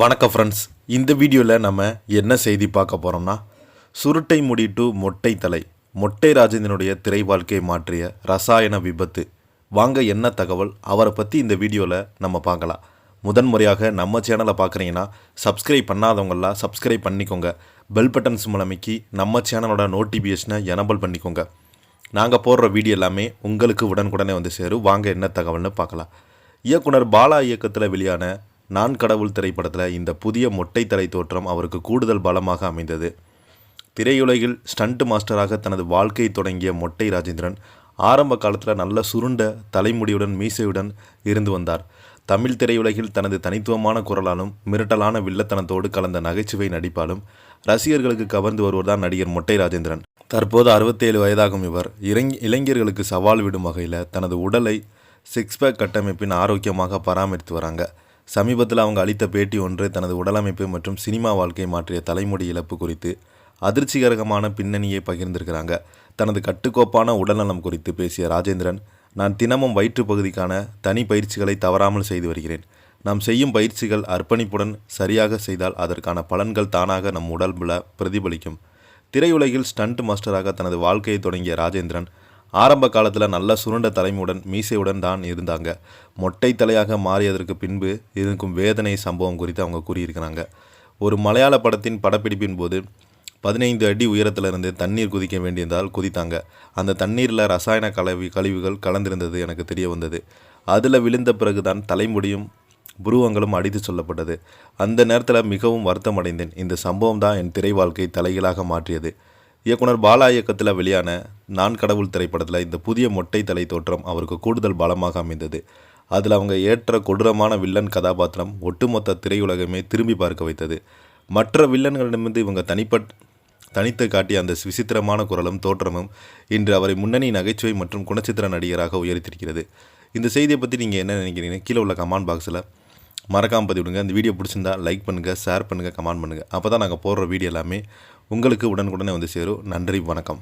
வணக்கம் ஃப்ரெண்ட்ஸ். இந்த வீடியோவில் நம்ம என்ன செய்தி பார்க்க போகிறோம்னா, சுருட்டை முடி டு மொட்டை தலை, மொட்டை ராஜேந்திரனுடைய திரை வாழ்க்கையை மாற்றிய ரசாயன விபத்து. வாங்க என்ன தகவல் அவரை பற்றி இந்த வீடியோவில் நம்ம பார்க்கலாம். முதன்முறையாக நம்ம சேனலை பார்க்குறீங்கன்னா சப்ஸ்கிரைப் பண்ணாதவங்களாம் சப்ஸ்கிரைப் பண்ணிக்கோங்க. பெல் பட்டன்ஸ் மூலமைக்கு நம்ம சேனலோட நோட்டிஃபிகேஷனை எனபிள் பண்ணிக்கோங்க. நாங்கள் போடுற வீடியோ எல்லாமே உங்களுக்கு உடனுக்குடனே வந்து சேரும். வாங்க என்ன தகவல்னு பார்க்கலாம். இயக்குனர் பாலா இயக்கத்தில் வெளியான நான் கடவுள் திரைப்படத்தில் இந்த புதிய மொட்டை தலை தோற்றம் அவருக்கு கூடுதல் பலமாக அமைந்தது. திரையுலகில் ஸ்டண்ட் மாஸ்டராக தனது வாழ்க்கையை தொடங்கிய மொட்டை ராஜேந்திரன் ஆரம்ப காலத்தில் நல்ல சுருண்ட தலைமுடியுடன் மீசையுடன் இருந்து வந்தார். தமிழ் திரையுலகில் தனது தனித்துவமான குரலாலும் மிரட்டலான வில்லத்தனத்தோடு கலந்த நகைச்சுவை நடிப்பாலும் ரசிகர்களுக்கு கவர்ந்து வருவதுதான் நடிகர் மொட்டை ராஜேந்திரன். தற்போது 67 வயதாகும் இவர் இளைஞர்களுக்கு சவால் விடும் வகையில் தனது உடலை சிக்ஸ்பேக் கட்டமைப்பின் ஆரோக்கியமாக பராமரித்து வராங்க. சமீபத்தில் அவங்க அளித்த பேட்டி ஒன்று தனது உடலமைப்பு மற்றும் சினிமா வாழ்க்கையை மாற்றிய தலைமுடி இழப்பு குறித்து அதிர்ச்சிகரமான பின்னணியை பகிர்ந்திருக்கிறாங்க. தனது கட்டுக்கோப்பான உடல்நலம் குறித்து பேசிய ராஜேந்திரன், நான் தினமும் வயிற்று பகுதிக்கான தனி பயிற்சிகளை தவறாமல் செய்து வருகிறேன். நாம் செய்யும் பயிற்சிகள் அர்ப்பணிப்புடன் சரியாக செய்தால் அதற்கான பலன்கள் தானாக நம் உடல்புல பிரதிபலிக்கும். திரையுலகில் ஸ்டண்ட் மாஸ்டராக தனது வாழ்க்கையை தொடங்கிய ராஜேந்திரன் ஆரம்ப காலத்தில் நல்ல சுருண்ட தலைமுடன் மீசையுடன் தான் இருந்தாங்க. மொட்டை தலையாக மாறியதற்கு பின்பு இருக்கும் வேதனை சம்பவம் குறித்து அவங்க கூறியிருக்கிறாங்க. ஒரு மலையாள படத்தின் படப்பிடிப்பின் போது 15 அடி உயரத்திலிருந்து தண்ணீர் குதிக்க வேண்டியதால் குதித்தாங்க. அந்த தண்ணீரில் ரசாயன கழிவுகள் கலந்திருந்தது எனக்கு தெரிய வந்தது. அதில் விழுந்த பிறகுதான் தலைமுடியும் புருவங்களும் அடித்து சொல்லப்பட்டது. அந்த நேரத்தில் மிகவும் வருத்தம் அடைந்தேன். இந்த சம்பவம் தான் என் திரை வாழ்க்கை தலைகளாக மாற்றியது. இயக்குனர் பாலா இயக்கத்தில் வெளியான நான் கடவுள் திரைப்படத்தில் இந்த புதிய மொட்டை தலை தோற்றம் அவருக்கு கூடுதல் பலமாக அமைந்தது. அதில் அவங்க ஏற்ற கொடூரமான வில்லன் கதாபாத்திரம் ஒட்டுமொத்த திரையுலகமே திரும்பி பார்க்க வைத்தது. மற்ற வில்லன்களிடமிருந்து இவங்க தனித்து காட்டிய அந்த விசித்திரமான குரலும் தோற்றமும் இன்று அவரை முன்னணி நகைச்சுவை மற்றும் குணச்சித்திர நடிகராக உயர்த்திருக்கிறது. இந்த செய்தியை பற்றி நீங்கள் என்ன நினைக்கிறீங்க? கீழே உள்ள கமெண்ட் பாக்ஸில் மறக்காமல் பதிவிடுங்க. இந்த வீடியோ பிடிச்சிருந்தா லைக் பண்ணுங்கள், ஷேர் பண்ணுங்கள், கமெண்ட் பண்ணுங்கள். அப்போ தான் நாங்கள் போடுற வீடியோ எல்லாமே உங்களுக்கு உடனுக்குடனே வந்து சேரும். நன்றி, வணக்கம்.